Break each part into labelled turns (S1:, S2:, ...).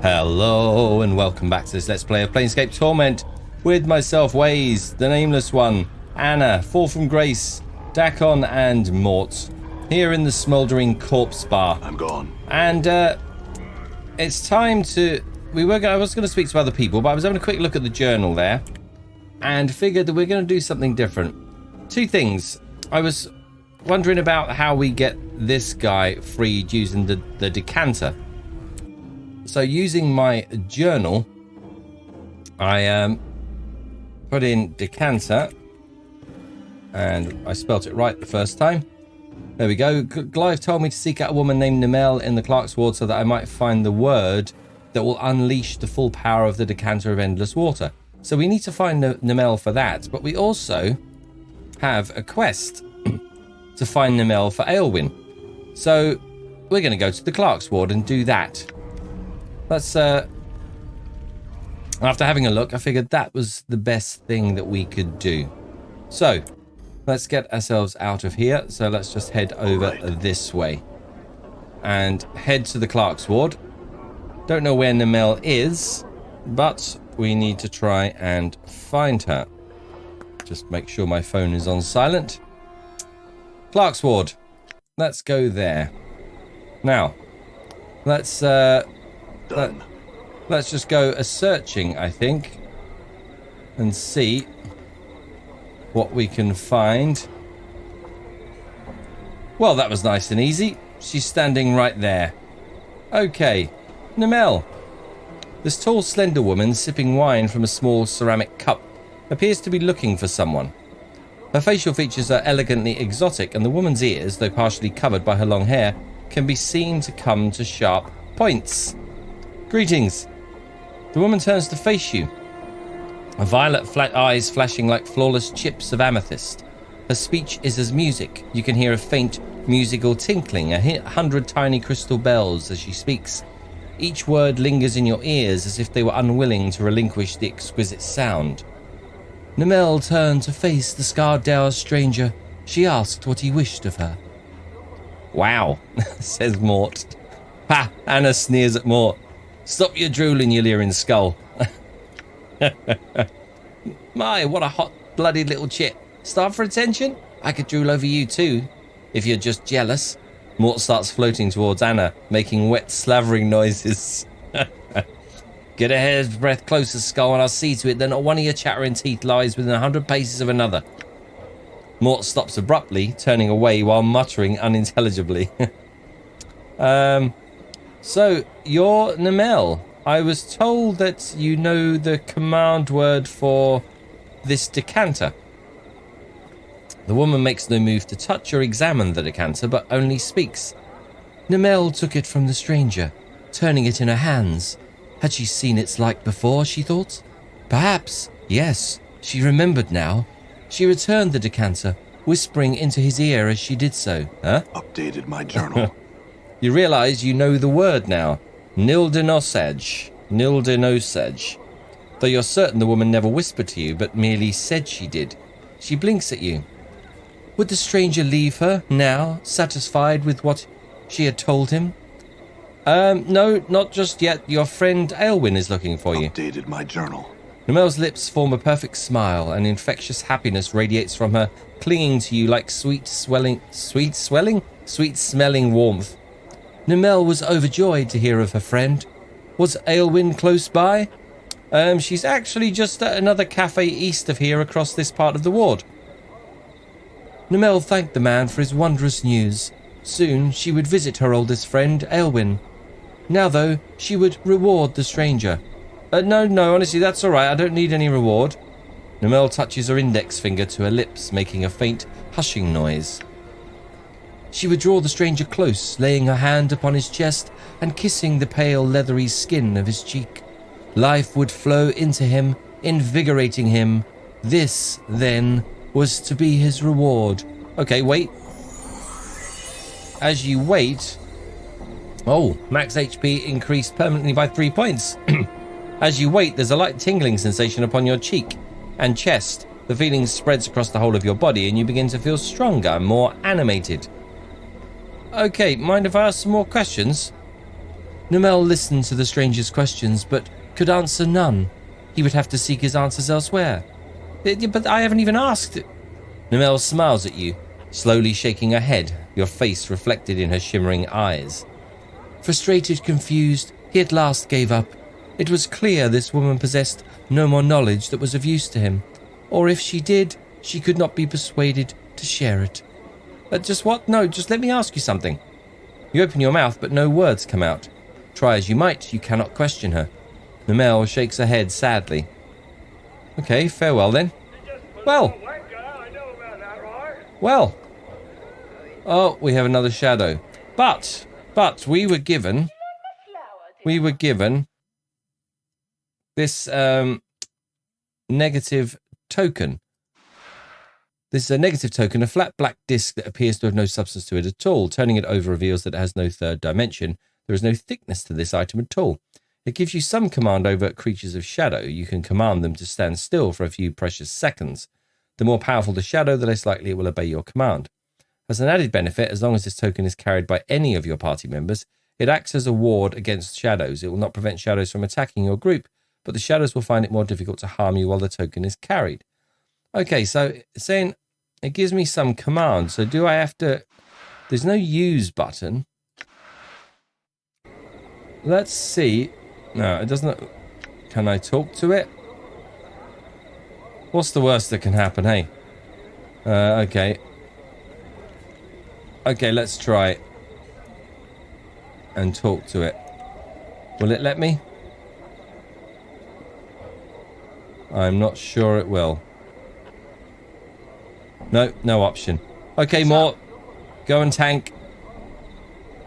S1: Hello and welcome back to this Let's Play of Planescape Torment with myself, Waze, the Nameless One, Anna, Fall from Grace, Dakon and Mort here in the Smouldering Corpse Bar.
S2: I'm gone.
S1: And it's time to... I was going to speak to other people, but I was having a quick look at the journal there and figured that we're going to do something different. Two things. I was wondering about how we get this guy freed using the decanter. So using my journal, I put in decanter, and I spelt it right the first time. There we go. Goliath told me to seek out a woman named Nemelle in the Clerks Ward so that I might find the word that will unleash the full power of the Decanter of Endless Water. So we need to find Nemelle for that, but we also have a quest to find Nemelle for Aelwyn. So we're going to go to the Clerks Ward and do that. That's after having a look, I figured that was the best thing that we could do. So let's get ourselves out of here. So let's just head over this way and head to the Clerks Ward. Don't know where Nemelle is, but we need to try and find her. Just make sure my phone is on silent. Clerks Ward. Let's go there. Now, let's just go a searching, I think, and see what we can find. Well, that was nice and easy. She's standing right there. Okay, Nemelle. This tall, slender woman sipping wine from a small ceramic cup appears to be looking for someone. Her facial features are elegantly exotic, and the woman's ears, though partially covered by her long hair, can be seen to come to sharp points. Greetings. The woman turns to face you. Her violet flat eyes flashing like flawless chips of amethyst. Her speech is as music. You can hear a faint musical tinkling, 100 tiny crystal bells as she speaks. Each word lingers in your ears as if they were unwilling to relinquish the exquisite sound. Nemelle turned to face the scarred dour stranger. She asked what he wished of her. Wow, says Mort. Ha! Anna sneers at Mort. Stop your drooling, you leering skull. My, what a hot-blooded little chip. Starved for attention? I could drool over you too, if you're just jealous. Mort starts floating towards Anna, making wet, slavering noises. Get a hair's breadth closer, skull, and I'll see to it that not one of your chattering teeth lies within 100 paces of another. Mort stops abruptly, turning away while muttering unintelligibly. So, you're Nemelle. I was told that you know the command word for this decanter. The woman makes no move to touch or examine the decanter, but only speaks. Nemelle took it from the stranger, turning it in her hands. Had she seen its like before, she thought? Perhaps, yes, she remembered now. She returned the decanter, whispering into his ear as she did so. Huh?
S2: Updated my journal.
S1: You realize you know the word now. Nildenosage. Nildenosage. Though you're certain the woman never whispered to you, but merely said she did. She blinks at you. Would the stranger leave her now, satisfied with what she had told him? No, not just yet. Your friend Aelwyn is looking for you.
S2: Updated my journal.
S1: Nemelle's lips form a perfect smile, and infectious happiness radiates from her, clinging to you like sweet-smelling warmth. Nemelle was overjoyed to hear of her friend. Was Aelwyn close by? She's actually just at another cafe east of here across this part of the ward. Nemelle thanked the man for his wondrous news. Soon she would visit her oldest friend, Aelwyn. Now, though, she would reward the stranger. No, honestly, that's all right. I don't need any reward. Nemelle touches her index finger to her lips, making a faint, hushing noise. She would draw the stranger close, laying her hand upon his chest and kissing the pale, leathery skin of his cheek. Life would flow into him, invigorating him. This, then, was to be his reward. Okay, wait. As you wait... Oh, max HP increased permanently by 3 points. As you wait, there's a light tingling sensation upon your cheek and chest. The feeling spreads across the whole of your body and you begin to feel stronger and more animated. Okay, mind if I ask some more questions? Nemelle listened to the stranger's questions, but could answer none. He would have to seek his answers elsewhere. But I haven't even asked. Nemelle smiles at you, slowly shaking her head, your face reflected in her shimmering eyes. Frustrated, confused, he at last gave up. It was clear this woman possessed no more knowledge that was of use to him, or if she did, she could not be persuaded to share it. Just what? No, just let me ask you something. You open your mouth, but no words come out. Try as you might, you cannot question her. Nemelle shakes her head sadly. Okay, farewell then. Well. Oh, we have another shadow. But we were given this negative token. This is a negative token, a flat black disc that appears to have no substance to it at all. Turning it over reveals that it has no third dimension. There is no thickness to this item at all. It gives you some command over creatures of shadow. You can command them to stand still for a few precious seconds. The more powerful the shadow, the less likely it will obey your command. As an added benefit, as long as this token is carried by any of your party members, it acts as a ward against shadows. It will not prevent shadows from attacking your group, but the shadows will find it more difficult to harm you while the token is carried. Okay, so it's saying it gives me some command. So do I have to... There's no use button. Let's see. No, it doesn't... Can I talk to it? What's the worst that can happen, hey? Okay. Okay, let's try it. And talk to it. Will it let me? I'm not sure it will. No, no option. Okay, Mort. Go and tank.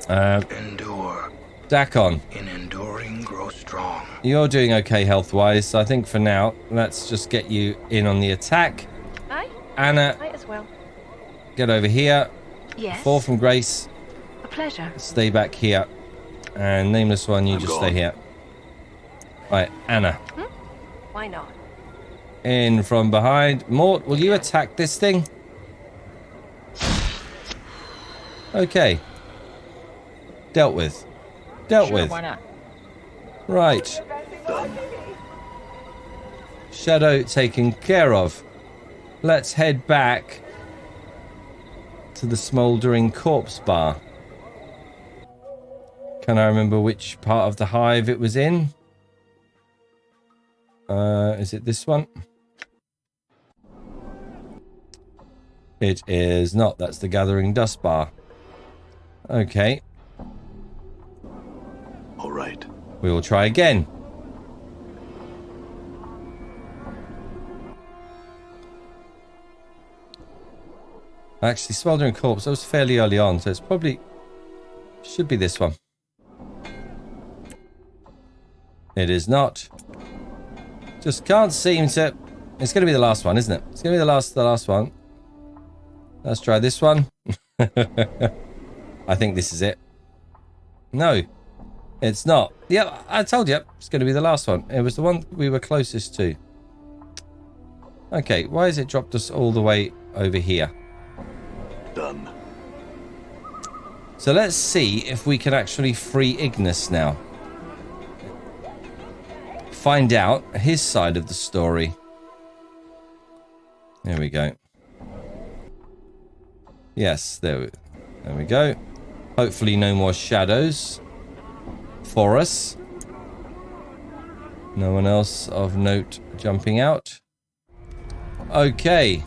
S3: Endure.
S1: Dakon.
S3: In enduring, grow strong.
S1: You're doing okay health-wise, so I think for now, let's just get you in on the attack.
S4: Aye.
S1: Anna.
S4: Might as well.
S1: Get over here.
S4: Yes.
S1: Fall from grace.
S4: A pleasure.
S1: Stay back here. And Nameless One, you
S2: I'm
S1: just
S2: gone.
S1: stay here. Right, Anna.
S4: Why not?
S1: In from behind. Mort, will you attack this thing? Okay. Dealt with. Dealt with.
S5: Why not?
S1: Right.
S2: Done.
S1: Shadow taken care of. Let's head back to the smouldering corpse bar. Can I remember which part of the hive it was in? Is it this one? It is not. That's the gathering dust bar. Okay.
S2: All right.
S1: We will try again. Actually, smoldering corpse, that was fairly early on, so it's probably... should be this one. It is not. Just can't seem to... It's going to be the last one, isn't it? It's going to be the last one. Let's try this one. I think this is it. No, it's not. Yeah, I told you. It's going to be the last one. It was the one we were closest to. Okay, why has it dropped us all the way over here?
S2: Done.
S1: So let's see if we can actually free Ignis now. Find out his side of the story. There we go. Yes, there we go. Hopefully no more shadows for us. No one else of note jumping out. Okay.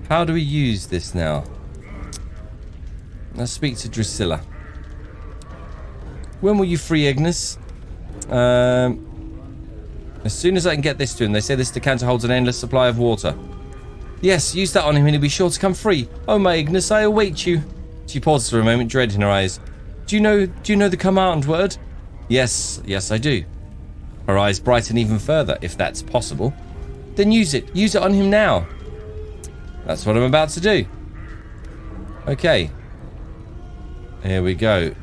S1: How do we use this now? Let's speak to Drusilla. When will you free Ignis? As soon as I can get this to him. They say this decanter holds an endless supply of water. Yes, use that on him and he'll be sure to come free. Oh my Ignis, I await you. She pauses for a moment, dread in her eyes. Do you know the command word? Yes, I do. Her eyes brighten even further, if that's possible. Then use it. Use it on him now. That's what I'm about to do. Okay. Here we go.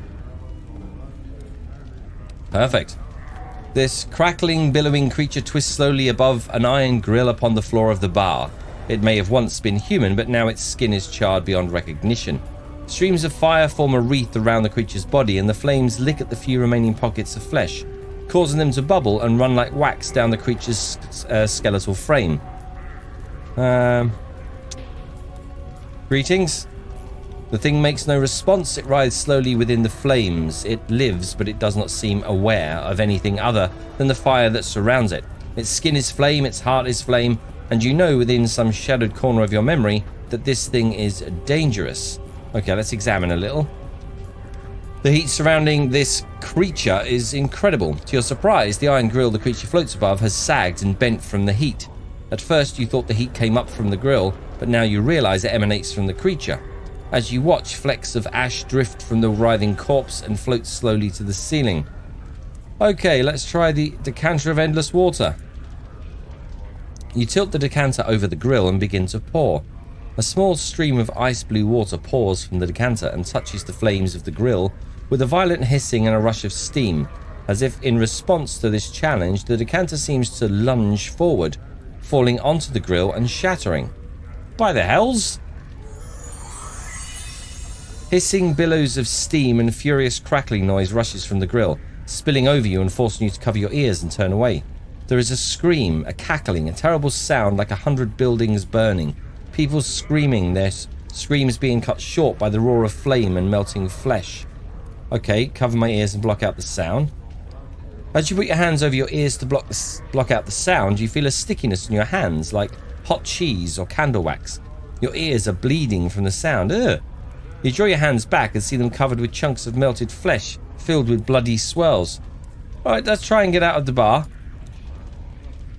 S1: Perfect. This crackling, billowing creature twists slowly above an iron grill upon the floor of the bar. It may have once been human, but now its skin is charred beyond recognition. Streams of fire form a wreath around the creature's body, and the flames lick at the few remaining pockets of flesh, causing them to bubble and run like wax down the creature's skeletal frame. Greetings. The thing makes no response. It writhes slowly within the flames. It lives, but it does not seem aware of anything other than the fire that surrounds it. Its skin is flame, its heart is flame, and you know within some shadowed corner of your memory that this thing is dangerous. Okay, let's examine a little. The heat surrounding this creature is incredible. To your surprise, the iron grill the creature floats above has sagged and bent from the heat. At first, you thought the heat came up from the grill, but now you realize it emanates from the creature. As you watch, flecks of ash drift from the writhing corpse and float slowly to the ceiling. Okay, let's try the Decanter of Endless Water. You tilt the decanter over the grill and begin to pour. A small stream of ice blue water pours from the decanter and touches the flames of the grill with a violent hissing and a rush of steam. As if in response to this challenge, the decanter seems to lunge forward, falling onto the grill and shattering. By the hells! Hissing billows of steam and furious crackling noise rushes from the grill, spilling over you and forcing you to cover your ears and turn away. There is a scream, a cackling, a terrible sound like 100 buildings burning. People screaming, their screams being cut short by the roar of flame and melting flesh. Okay, cover my ears and block out the sound. As you put your hands over your ears to block out the sound, you feel a stickiness in your hands like hot cheese or candle wax. Your ears are bleeding from the sound. Ugh. You draw your hands back and see them covered with chunks of melted flesh filled with bloody swirls. Alright, let's try and get out of the bar.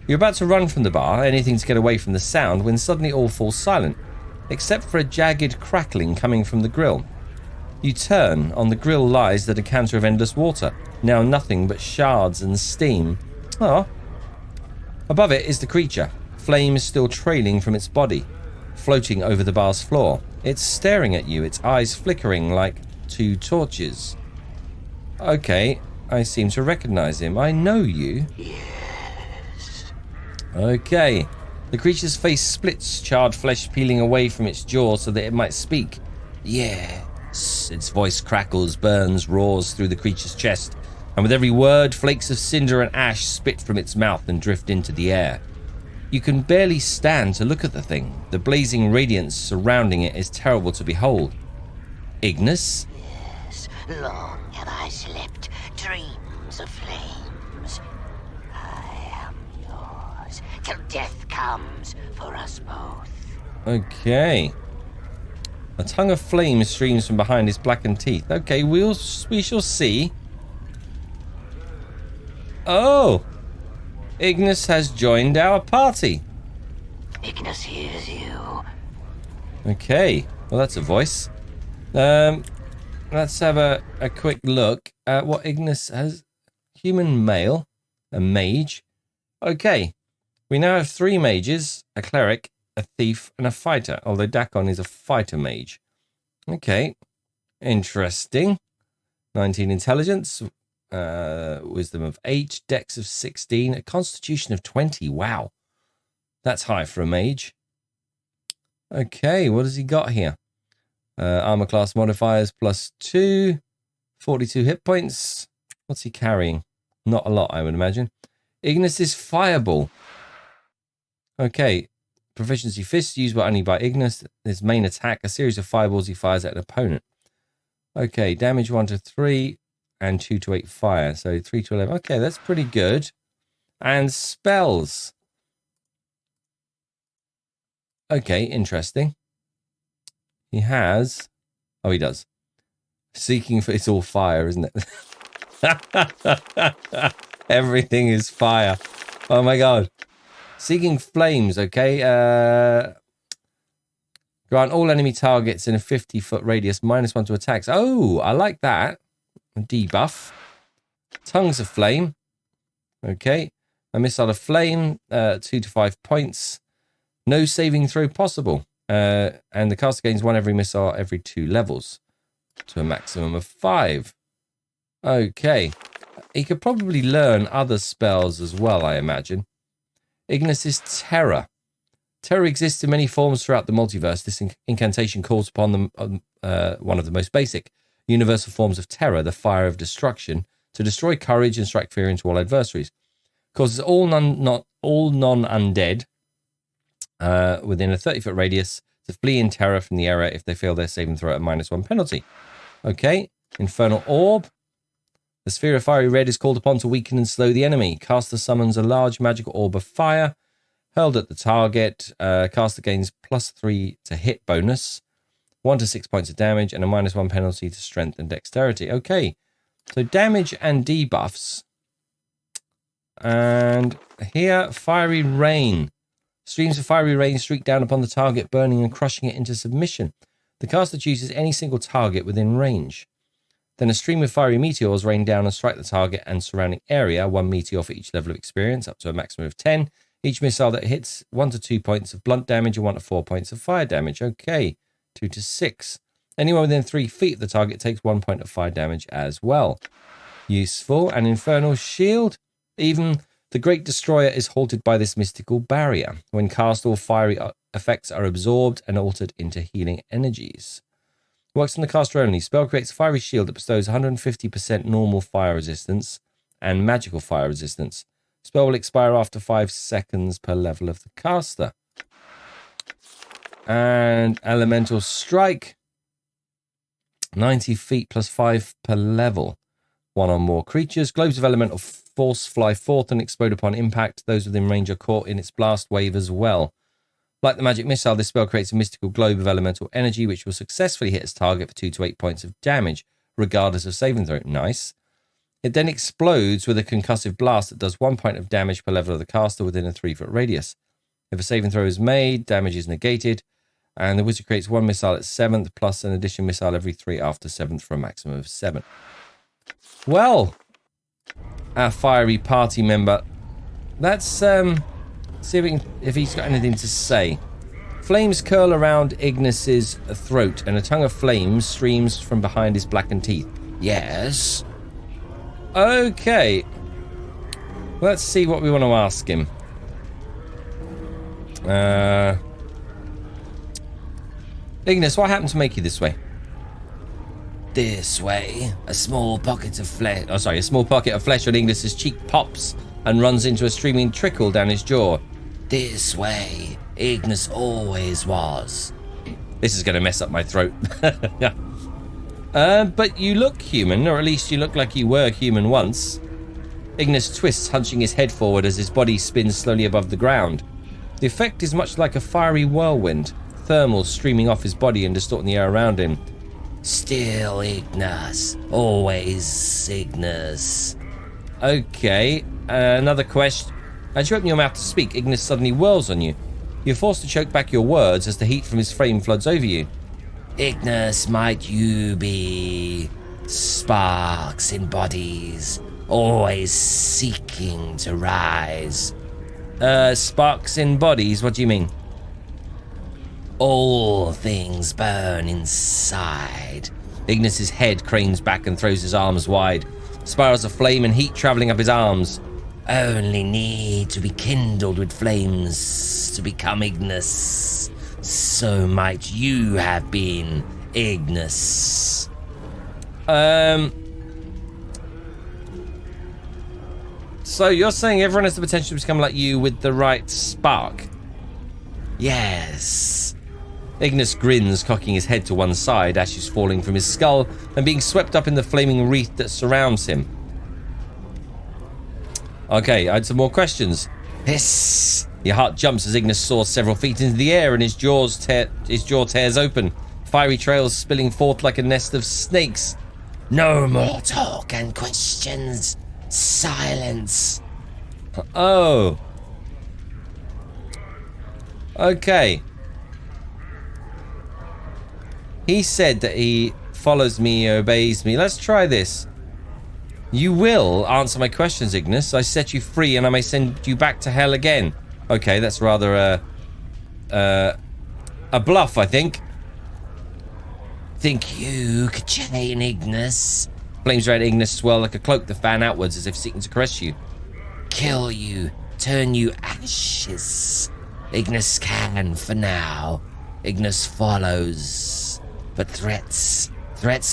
S1: You're about to run from the bar, anything to get away from the sound, when suddenly all falls silent, except for a jagged crackling coming from the grill. You turn. On the grill lies the Decanter of Endless Water, now nothing but shards and steam. Oh. Above it is the creature, flames still trailing from its body, floating over the bar's floor. It's staring at you, its eyes flickering like two torches. Okay, I seem to recognize him. I know you. Okay. The creature's face splits, charred flesh peeling away from its jaw so that it might speak. Yes. Its voice crackles, burns, roars through the creature's chest, and with every word, flakes of cinder and ash spit from its mouth and drift into the air. You can barely stand to look at the thing. The blazing radiance surrounding it is terrible to behold. Ignis?
S5: Yes, long have I slept dreams of flames. I am yours till death comes for us both.
S1: Okay. A tongue of flame streams from behind his blackened teeth. Okay, we shall see. Oh! Ignis has joined our party.
S5: Ignis hears you.
S1: Okay. Well, that's a voice. Let's have a quick look at what Ignis has. Human male. A mage. Okay. We now have 3 mages, a cleric, a thief, and a fighter. Although Dakon is a fighter mage. Okay. Interesting. 19 intelligence. Wisdom of 8, dex of 16, a constitution of 20. Wow. That's high for a mage. Okay, what has he got here? Armor class modifiers +2, 42 hit points. What's he carrying? Not a lot, I would imagine. Ignis is Fireball. Okay, proficiency fists used but only by Ignis. His main attack, a series of fireballs he fires at an opponent. Okay, damage 1 to 3. And 2 to 8 fire, so 3 to 11. Okay, that's pretty good. And spells. Okay, interesting. He has... Oh, he does. Seeking for... It's all fire, isn't it? Everything is fire. Oh my god. Seeking flames, okay. Grant all enemy targets in a 50-foot radius -1 to attacks. Oh, I like that. Debuff. Tongues of flame. Okay. A missile of flame. 2 to 5 points. No saving throw possible. And the caster gains 1 every missile every 2 levels. To a maximum of 5. Okay. He could probably learn other spells as well, I imagine. Ignis' Terror. Terror exists in many forms throughout the multiverse. This incantation calls upon one of the most basic universal forms of terror, the fire of destruction, to destroy courage and strike fear into all adversaries. Causes all non-undead within a 30-foot radius to flee in terror from the area if they fail their saving throw at a -1 penalty. Okay, Infernal Orb. The sphere of fiery red is called upon to weaken and slow the enemy. Caster summons a large magical orb of fire hurled at the target. Caster gains +3 to hit bonus, 1 to 6 points of damage, and a -1 penalty to strength and dexterity. Okay, so damage and debuffs. And here, Fiery Rain. Streams of fiery rain streak down upon the target, burning and crushing it into submission. The caster chooses any single target within range. Then a stream of fiery meteors rain down and strike the target and surrounding area, 1 meteor for each level of experience, up to a maximum of 10. Each missile that hits 1 to 2 points of blunt damage and 1 to 4 points of fire damage. Okay, 2 to 6. Anyone within 3 feet of the target takes 1 point of fire damage as well. Useful. An Infernal Shield. Even the Great Destroyer is halted by this mystical barrier. When cast, all fiery effects are absorbed and altered into healing energies. Works on the caster only. Spell creates a fiery shield that bestows 150% normal fire resistance and magical fire resistance. Spell will expire after 5 seconds per level of the caster. And Elemental Strike. 90 feet plus 5 per level. 1 or more creatures. Globes of elemental force fly forth and explode upon impact. Those within range are caught in its blast wave as well. Like the magic missile, this spell creates a mystical globe of elemental energy which will successfully hit its target for 2 to 8 points of damage, regardless of saving throw. Nice. It then explodes with a concussive blast that does 1 point of damage per level of the caster within a 3-foot radius. If a saving throw is made, damage is negated, and the wizard creates 1 missile at 7th, plus an additional missile every 3 after 7th for a maximum of 7. Well, our fiery party member. Let's see if he's got anything to say. Flames curl around Ignis's throat, and a tongue of flames streams from behind his blackened teeth. Yes. Okay. Let's see what we want to ask him. Ignis, what happened to make you this way? This way. A small pocket of flesh. Oh, sorry. A small pocket of flesh on Ignis's cheek pops and runs into a streaming trickle down his jaw. This way. Ignis always was. This is going to mess up my throat. But you look human, or at least you look like you were human once. Ignis twists, hunching his head forward as his body spins slowly above the ground. The effect is much like a fiery whirlwind, thermals streaming off his body and distorting the air around him. Still Ignis, always Ignis. Okay, another question. As you open your mouth to speak, Ignis suddenly whirls on you. You're forced to choke back your words as the heat from his frame floods over you. Ignis, might you be sparks in bodies, always seeking to rise? Sparks in bodies, what do you mean? All things burn inside. Ignis's head cranes back and throws his arms wide. Spirals of flame and heat travelling up his arms. Only need to be kindled with flames to become Ignis. So might you have been Ignis. So you're saying everyone has the potential to become like you with the right spark? Yes. Ignis grins, cocking his head to one side, ashes falling from his skull and being swept up in the flaming wreath that surrounds him. Okay, I had some more questions. Hiss! Your heart jumps as Ignis soars several feet into the air and his jaw tears open, fiery trails spilling forth like a nest of snakes. No more talk and questions. Silence. Oh. Okay. He said that he follows me, obeys me. Let's try this. You will answer my questions, Ignis. I set you free and I may send you back to hell again. Okay, that's rather a bluff, I think. Think you could chain Ignis? Flames around Ignis swirl like a cloak that fan outwards as if seeking to caress you. Kill you, turn you ashes.
S6: Ignis can for now. Ignis follows. But threats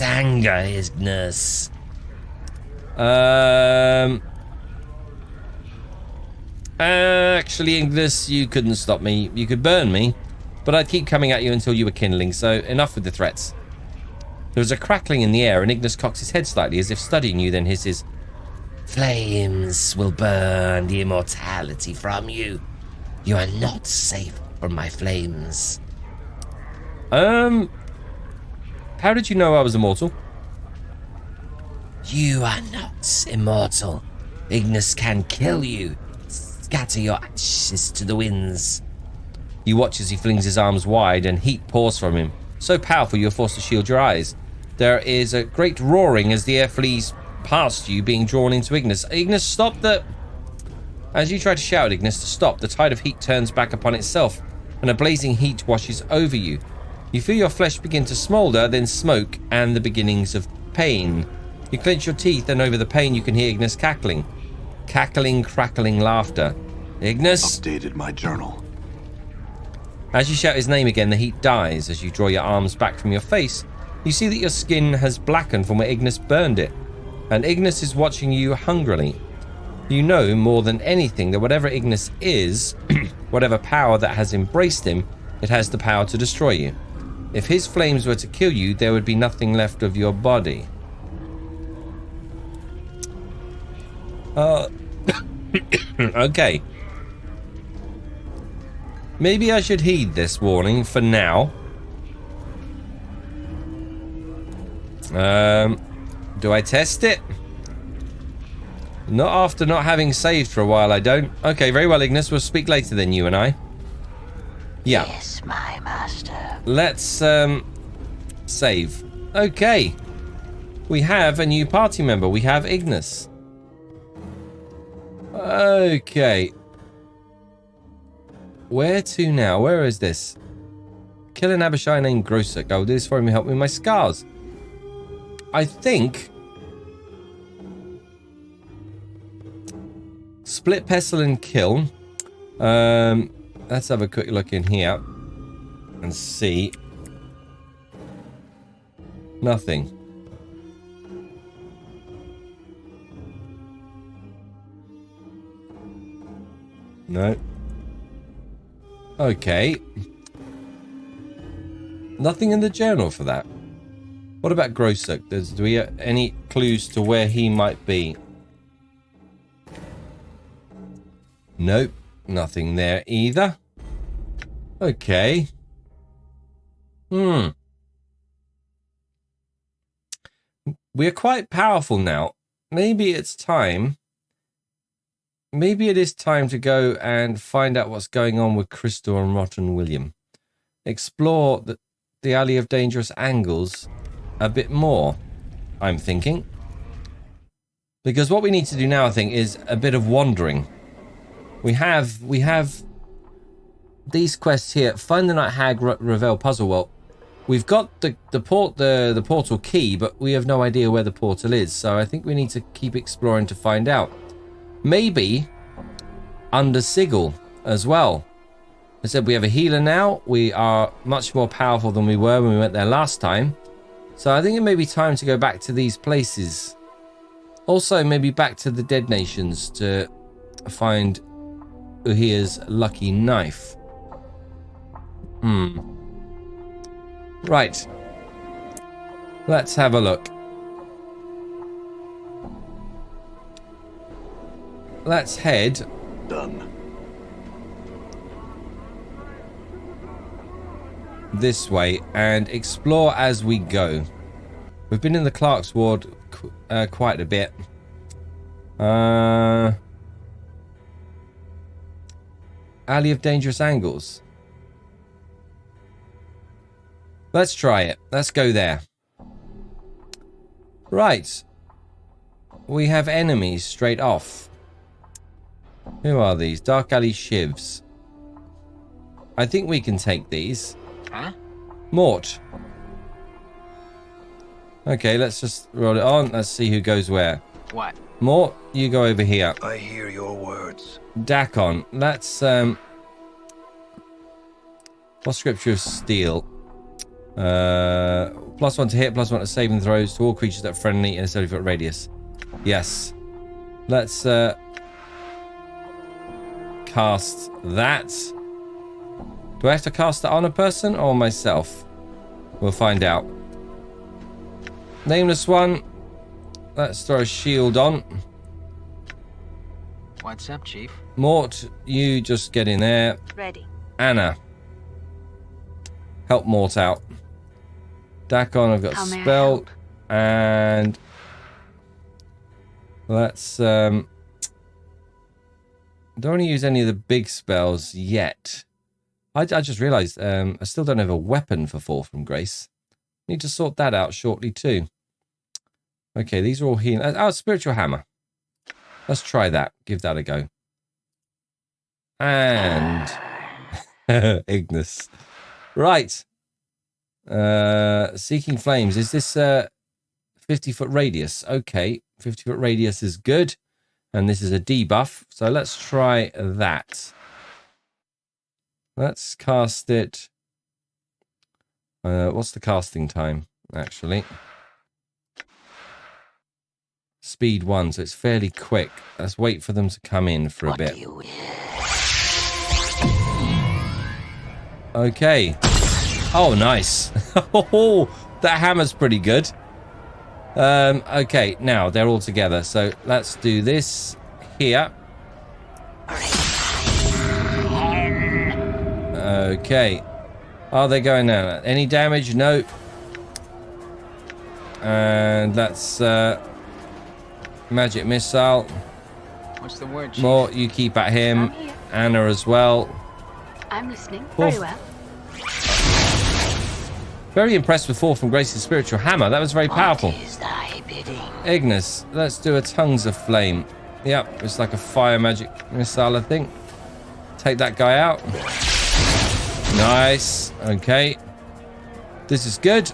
S6: anger Ignis.
S1: Actually, Ignis, you couldn't stop me. You could burn me, but I'd keep coming at you until you were kindling, so enough with the threats. There was a crackling in the air, and Ignis cocks his head slightly as if studying you, then hisses,
S6: Flames will burn the immortality from you. You are not safe from my flames.
S1: How did you know I was immortal?
S6: You are not immortal. Ignis can kill you. Scatter your ashes to the winds.
S1: You watch as he flings his arms wide and heat pours from him. So powerful you're forced to shield your eyes. There is a great roaring as the air flees past you, being drawn into Ignis. Ignis, stop the... As you try to shout Ignis to stop, the tide of heat turns back upon itself, and a blazing heat washes over you. You feel your flesh begin to smolder, then smoke, and the beginnings of pain. You clench your teeth, and over the pain you can hear Ignis cackling. Cackling, crackling laughter. Ignis?
S2: Updated my journal.
S1: As you shout his name again, the heat dies. As you draw your arms back from your face, you see that your skin has blackened from where Ignis burned it. And Ignis is watching you hungrily. You know more than anything that whatever Ignis is, whatever power that has embraced him, it has the power to destroy you. If his flames were to kill you, there would be nothing left of your body. Okay. Maybe I should heed this warning for now. Do I test it? Not after not having saved for a while, I don't. Okay, very well, Ignis. We'll speak later then, you and I. Yeah.
S5: Yes, my master.
S1: Let's, save. Okay. We have a new party member. We have Ignis. Okay. Where to now? Where is this? Kill an Abishai named Grosek. I'll do this for him to help me with my scars. I think... Split pestle and kill. Let's have a quick look in here and see. Nothing. No. Okay. Nothing in the journal for that. What about Grosek? Do we have any clues to where he might be? Nope. Nothing there either. Okay. We are quite powerful now. Maybe it's time. Maybe it is time to go and find out what's going on with Crystal and Rotten William. Explore the Alley of Dangerous Angles a bit more, I'm thinking. Because what we need to do now, I think, is a bit of wandering. We have these quests here. Find the Night Hag Reveal Puzzle. Well, we've got the portal key, but we have no idea where the portal is. So I think we need to keep exploring to find out. Maybe under Sigil as well. I said we have a healer now. We are much more powerful than we were when we went there last time. So I think it may be time to go back to these places. Also, maybe back to the Dead Nations to find Uhia's lucky knife. Right. Let's have a look. Let's head.
S2: Done.
S1: This way and explore as we go. We've been in the Clerks Ward quite a bit. Alley of Dangerous Angles. Let's try it. Let's go there. Right. We have enemies straight off. Who are these? Dark Alley Shivs. I think we can take these.
S3: Huh?
S1: Mort. Okay, let's just roll it on. Let's see who goes where.
S3: What?
S1: Mort, you go over here.
S3: I hear your words.
S1: Dakon, let's What's Scripture of Steel? +1 to hit, +1 to saving throws to all creatures that are friendly in a 30-foot radius. Yes. Let's cast that. Do I have to cast it on a person or myself? We'll find out. Nameless one. Let's throw a shield on.
S3: What's up, Chief?
S1: Mort, you just get in there.
S4: Ready.
S1: Anna. Help Mort out. Dakon, I've got
S4: How may I
S1: spell.
S4: help?
S1: And let's don't want to use any of the big spells yet. I just realized I still don't have a weapon for Fall from Grace. Need to sort that out shortly too. Okay, these are all healing. Oh, Spiritual Hammer. Let's try that. Give that a go. And Ignis. Right. Seeking Flames. Is this 50-foot radius? Okay. 50-foot radius is good. And this is a debuff. So let's try that. Let's cast it. What's the casting time, actually? Speed 1, so it's fairly quick. Let's wait for them to come in for a bit. Okay. Oh, nice. Oh, that hammer's pretty good. Okay, now they're all together. So let's do this here. Okay. Are they going now? Any damage? No. And that's magic missile.
S3: What's the word, Chief?
S1: More, you keep at him.
S4: I'm here.
S1: Anna as well.
S4: I'm listening.
S1: Oh.
S4: Very well.
S1: Very impressed with Fall from Grace's Spiritual Hammer. That was very powerful.
S5: What is thy bidding?
S1: Ignis, let's do a Tongues of Flame. Yep, it's like a fire magic missile, I think. Take that guy out. Nice. Okay. This is good.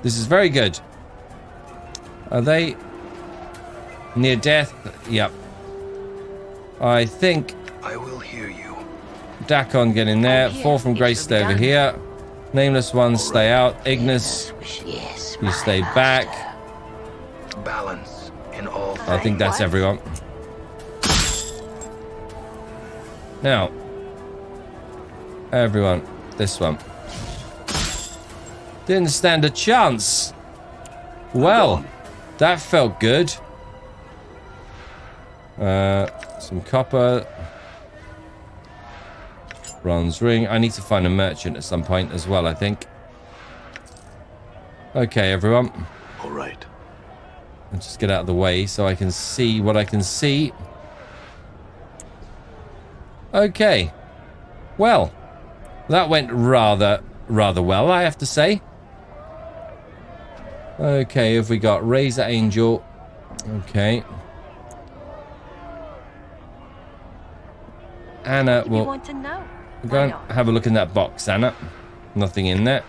S1: This is very good. Are they near death? Yep. I think
S3: I will hear you.
S1: Dakon, get in there.
S4: I'm here.
S1: Fall from
S4: It
S1: Grace,
S4: shall
S1: stay
S4: be
S1: over
S4: done.
S1: here. Nameless ones, stay out. Ignis,
S5: Yes,
S1: you
S5: my
S1: stay
S5: master.
S1: back.
S3: Balance in all
S1: I think that's
S4: What?
S1: everyone. Now, everyone, this one. Didn't stand a chance. Well, that felt good. Some copper. Bronze ring. I need to find a merchant at some point as well, I think. Okay, everyone.
S2: All right.
S1: I'll just get out of the way so I can see what I can see. Okay. Well, that went rather well, I have to say. Okay, have we got Razor Angel? Okay. Anna,
S4: You
S1: well,
S4: want to know?
S1: go
S4: Why
S1: and
S4: not?
S1: have a look in that box, Anna. Nothing in there.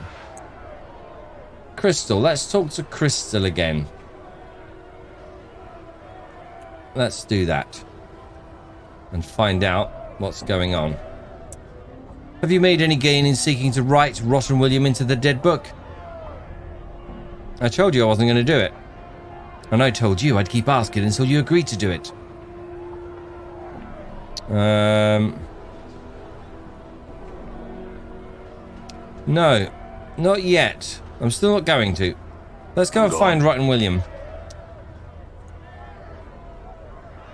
S1: Crystal, let's talk to Crystal again. Let's do that. And find out what's going on. Have you made any gain in seeking to write Rotten William into the dead book? I told you I wasn't going to do it. And I told you I'd keep asking until you agreed to do it. No, not yet. I'm still not going to. Let's go and
S2: Go
S1: find
S2: on.
S1: Rotten William.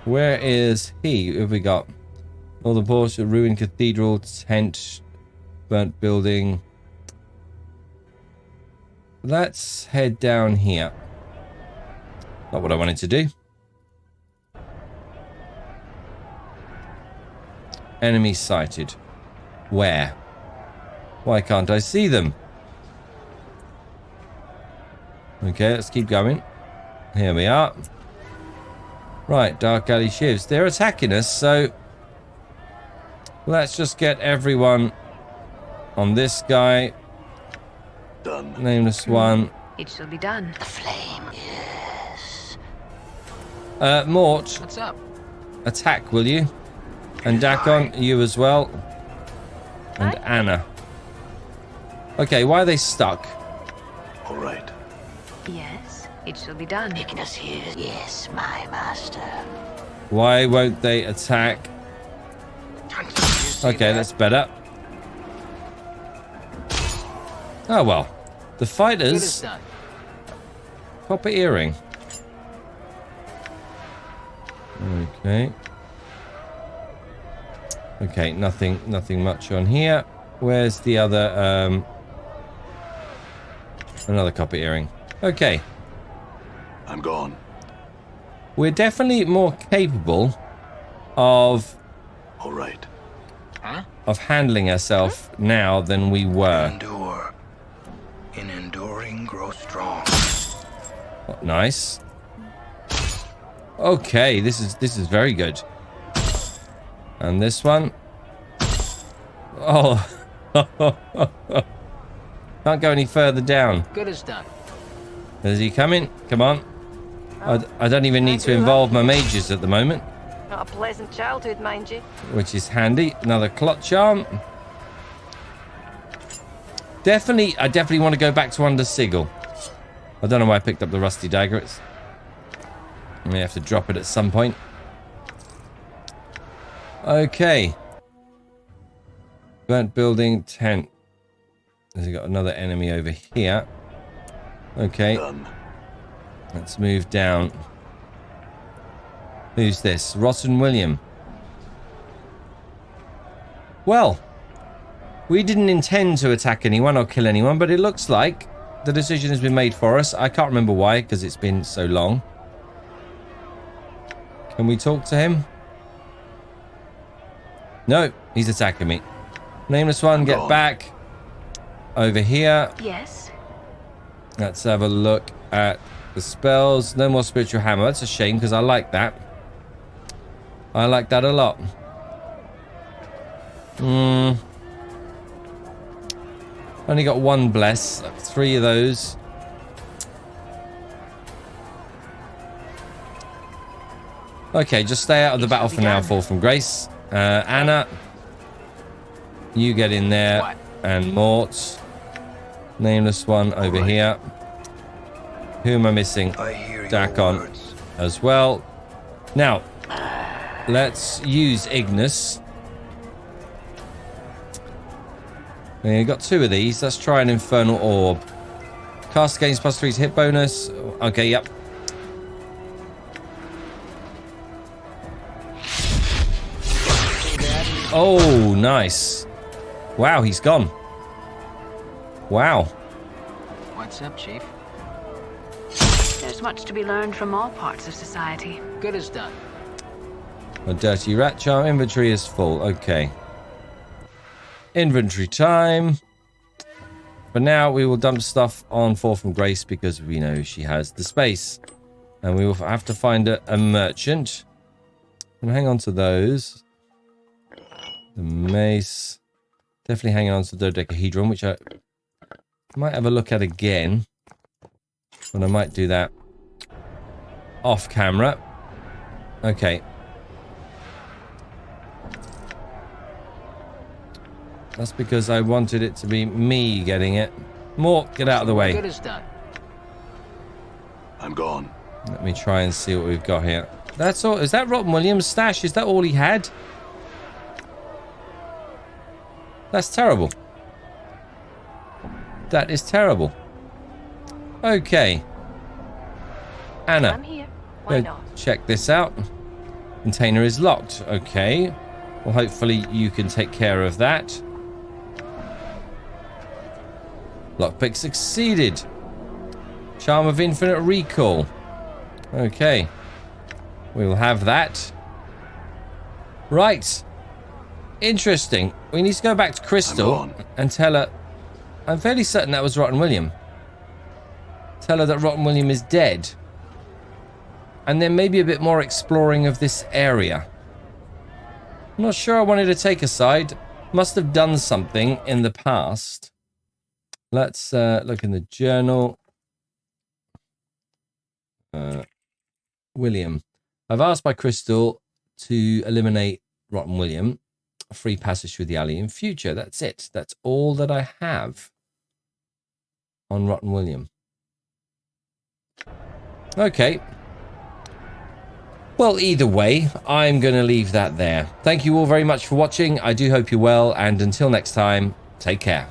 S1: Where is he? Who have we got? All the Porsche, ruined cathedral, tent, burnt building. Let's head down here. Not what I wanted to do. Enemy sighted. Where? Why can't I see them? Okay, let's keep going. Here we are. Right, Dark Alley Shivs. They're attacking us, so let's just get everyone on this guy.
S2: Done.
S1: Nameless one.
S4: It shall be done.
S5: The flame, yes.
S1: Mort,
S3: What's up?
S1: attack, will you? And Dakon, you as well. And Anna. Okay, why are they stuck?
S2: All right.
S4: Yes, it shall be done.
S5: Ignis here. Yes, my master.
S1: Why won't they attack? Okay, that's better. Oh well. The
S3: Good as
S1: fighters...
S3: done.
S1: Copper earring. Okay. Okay, nothing much on here. Where's the other, another copper earring. Okay.
S2: I'm gone.
S1: We're definitely more capable of
S2: All right.
S3: Huh?
S1: handling ourselves now than we were.
S3: Endure. In enduring, grow strong.
S1: Oh, nice. Okay, this is very good. And this one. Oh. Can't go any further down.
S3: Good as done.
S1: Is he coming? Come on. I don't even need to involve my mages at the moment,
S7: Not a pleasant childhood, mind you.
S1: which is handy. Another clot charm. I definitely want to go back to Under Sigil. I don't know why I picked up the rusty dagger. I may have to drop it at some point. Okay. Burnt building, tent. There's got another enemy over here. Okay.
S2: Done.
S1: Let's move down. Who's this? Rotten William. Well, we didn't intend to attack anyone or kill anyone, but it looks like the decision has been made for us. I can't remember why, because it's been so long. Can we talk to him? No, he's attacking me. Nameless one, get back. Over here.
S4: Yes.
S1: Let's have a look at the spells. No more spiritual hammer. That's a shame, because I like that. I like that a lot. Only got one bless. 3 of those. Okay, just stay out of the battle for now, Fall from Grace. Anna, you get in there.
S3: What?
S1: And Mort. Nameless one over here. Who am I missing?
S3: I hear your
S1: Dakon
S3: words.
S1: as well. Now, let's use Ignis. We got 2 of these. Let's try an Infernal Orb. Cast gains +3 hit bonus. Okay, yep. Oh, nice. Wow, he's gone. Wow.
S3: What's up, Chief?
S4: There's much to be learned from all parts of society.
S3: Good as done.
S1: A dirty rat charm. Inventory is full. Okay. Inventory time. For now, we will dump stuff on Fall from Grace because we know she has the space. And we will have to find a merchant. And hang on to those. The mace. Definitely hang on to the dodecahedron, which I might have a look at again. But I might do that off camera. Okay. That's because I wanted it to be me getting it. Mort, get out of the way.
S3: Good as done.
S2: I'm gone.
S1: Let me try and see what we've got here. That's all. Is that Rotten Williams' stash? Is that all he had? That's terrible. That is terrible. Okay. Anna.
S7: I'm here. Why
S1: Go
S7: not?
S1: check this out. Container is locked. Okay. Well, hopefully you can take care of that. Lockpick succeeded. Charm of Infinite Recall. Okay. We will have that. Right. Interesting. We need to go back to Crystal and tell her... I'm fairly certain that was Rotten William. Tell her that Rotten William is dead. And then maybe a bit more exploring of this area. I'm not sure I wanted to take a side. Must have done something in the past. Let's look in the journal. William. I've asked by Crystal to eliminate Rotten William. A free passage through the alley in future. That's it. That's all that I have. on Rotten William. Okay. Well, either way, I'm going to leave that there. Thank you all very much for watching. I do hope you're well, and until next time, take care.